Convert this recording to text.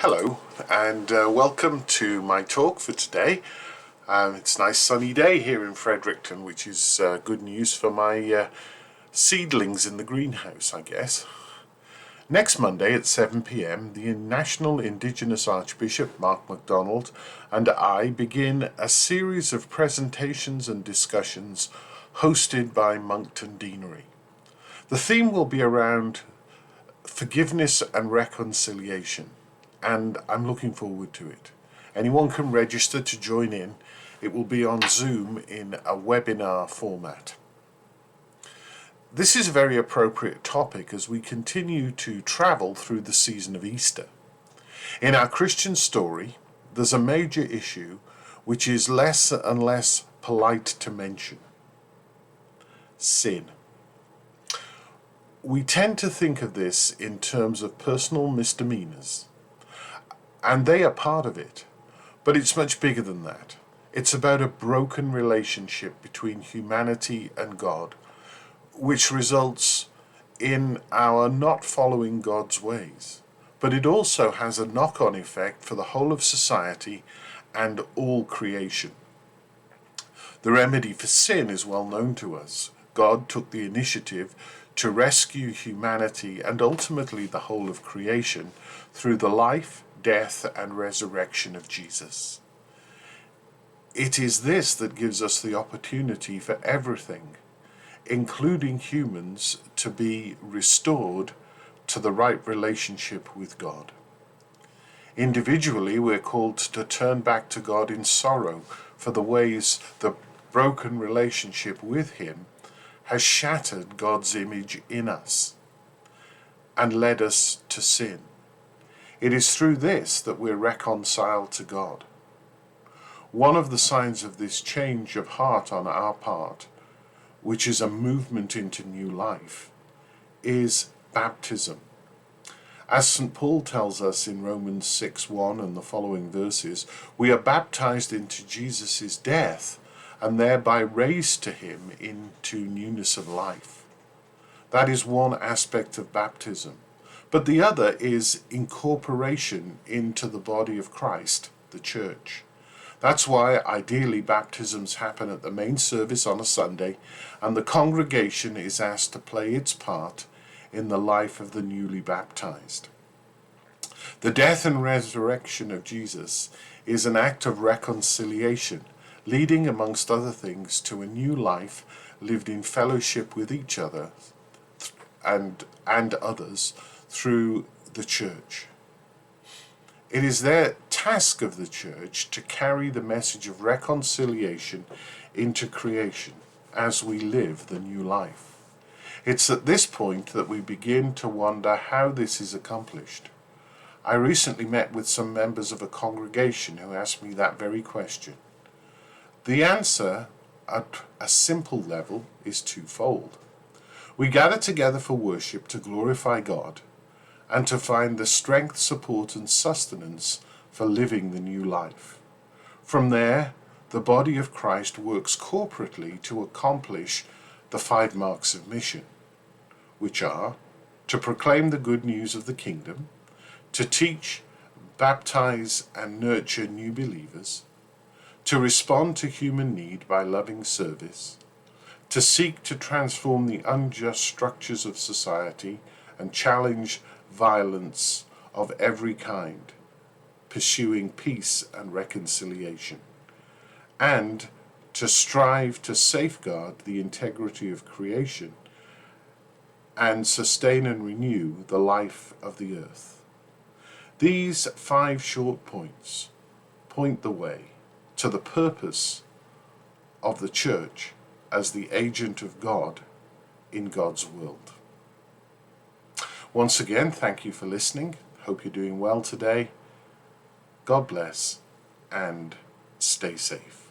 Hello and welcome to my talk for today. It's a nice sunny day here in Fredericton, which is good news for my seedlings in the greenhouse, I guess. Next Monday at 7 p.m, the National Indigenous Archbishop, Mark MacDonald, and I begin a series of presentations and discussions hosted by Moncton Deanery. The theme will be around forgiveness and reconciliation, and I'm looking forward to it. Anyone can register to join in. It will be on Zoom in a webinar format. This is a very appropriate topic as we continue to travel through the season of Easter. In our Christian story, there's a major issue which is less and less polite to mention: sin. We tend to think of this in terms of personal misdemeanors, and they are part of it, but it's much bigger than that. It's about a broken relationship between humanity and God, which results in our not following God's ways. But it also has a knock-on effect for the whole of society and all creation. The remedy for sin is well known to us. God took the initiative to rescue humanity and ultimately the whole of creation through the life, death, and resurrection of Jesus. It is this that gives us the opportunity for everything, including humans, to be restored to the right relationship with God. Individually, we're called to turn back to God in sorrow for the ways the broken relationship with Him has shattered God's image in us and led us to sin. It is through this that we're reconciled to God. One of the signs of this change of heart on our part, which is a movement into new life, is baptism. As St. Paul tells us in Romans 6:1 and the following verses, we are baptized into Jesus' death and thereby raised to Him into newness of life. That is one aspect of baptism. But the other is incorporation into the body of Christ, the church. That's why ideally baptisms happen at the main service on a Sunday, and the congregation is asked to play its part in the life of the newly baptized. The death and resurrection of Jesus is an act of reconciliation, leading amongst other things to a new life lived in fellowship with each other and others through the church. It is the task of the church to carry the message of reconciliation into creation as we live the new life. It's at this point that we begin to wonder how this is accomplished. I recently met with some members of a congregation who asked me that very question. The answer at a simple level is twofold. We gather together for worship to glorify God and to find the strength, support, and sustenance for living the new life. From there, the body of Christ works corporately to accomplish the 5 marks of mission, which are to proclaim the good news of the kingdom, to teach, baptize, and nurture new believers, to respond to human need by loving service, to seek to transform the unjust structures of society and challenge violence of every kind, pursuing peace and reconciliation, and to strive to safeguard the integrity of creation and sustain and renew the life of the earth. These 5 short points point the way to the purpose of the church as the agent of God in God's world. Once again, thank you for listening. Hope you're doing well today. God bless and stay safe.